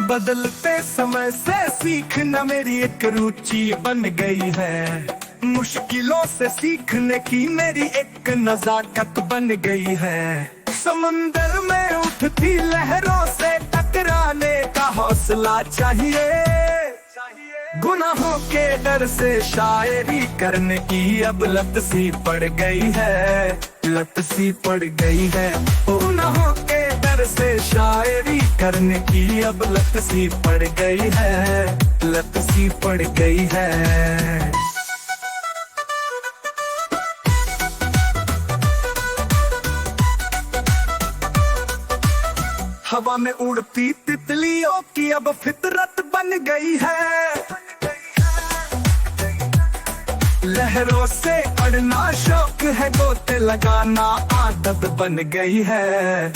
बदलते समय से सीखना मेरी एक रुचि बन गई है। मुश्किलों से सीखने की मेरी एक नजाकत बन गई है। समंदर में उठती लहरों से टकराने का हौसला चाहिए। गुनाहों के डर से शायरी करने की अब लत सी पड़ गई है, लत सी पड़ गई है। गुनाहों के डर से शायरी करने की अब लत सी पड़ गई है, लत सी पड़ गई है। हवा में उड़ती तितलियों की अब फितरत बन गई है। लहरों से अड़ना शौक है, गोते लगाना आदत बन गई है।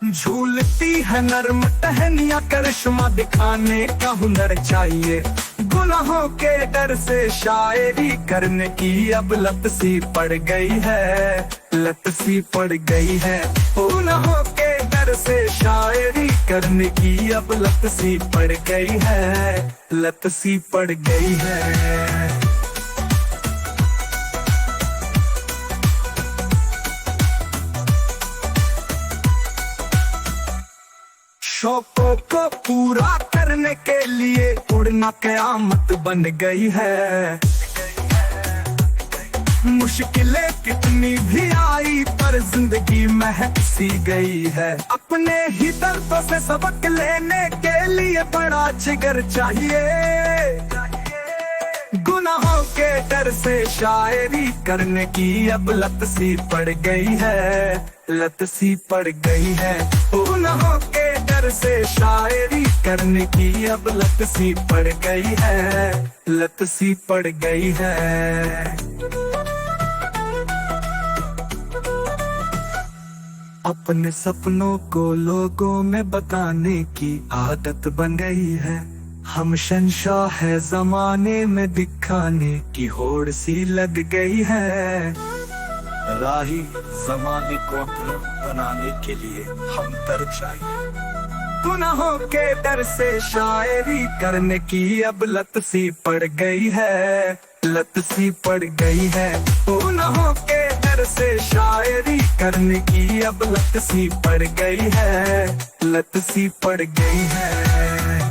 झूलती है नर्म टहनियां, करिश्मा दिखाने का हुनर चाहिए। गुनाहों के डर से शायरी करने की अब लत सी पड़ गई है, लत सी पड़ गई है। गुनाहों के डर से शायरी करने की अब लत सी पड़ गई है, लत सी पड़ गई है। शौकों को पूरा करने के लिए उड़ना क़यामत बन गई है। मुश्किलें कितनी भी आई पर जिंदगी महक सी गई है। अपने ही दर्दों से सबक लेने के लिए बड़ा जिगर चाहिए। गुनाहों के डर से शायरी करने की अब लत सी पड़ गई है, लत सी पड़ गई है। गुनाहों के डर से शायरी करने की अब लत सी पड़ गई है, लत सी पड़ गई है। अपने सपनों को लोगों में बताने की आदत बन गई है। हम शहंशाह है जमाने में दिखाने की होड़ सी लग गई है। राही जमाने को अपना बनाने के लिए हम तर चाहिए। गुनाहों के डर से शायरी करने की अब लत सी पड़ गई है, लत सी पड़ गई है। गुनाहों के डर से शायरी करने की अब लत सी पड़ गई है, लत सी पड़ गई है।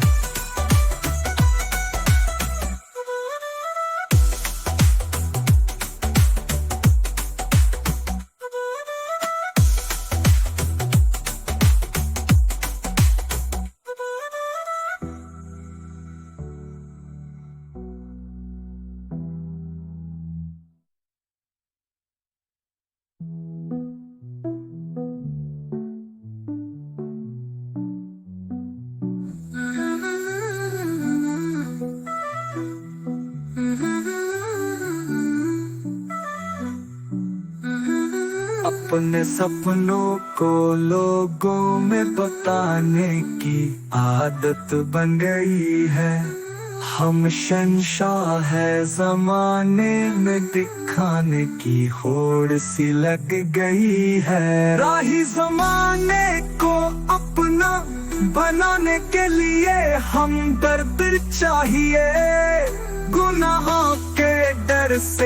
अपने सपनों को लोगों में बताने की आदत बन गई है। हम शहंशाह है जमाने में दिखाने की होड़ सी लग गई है। राही जमाने को अपना बनाने के लिए हम दर्द चाहिए। गुनाहों के डर से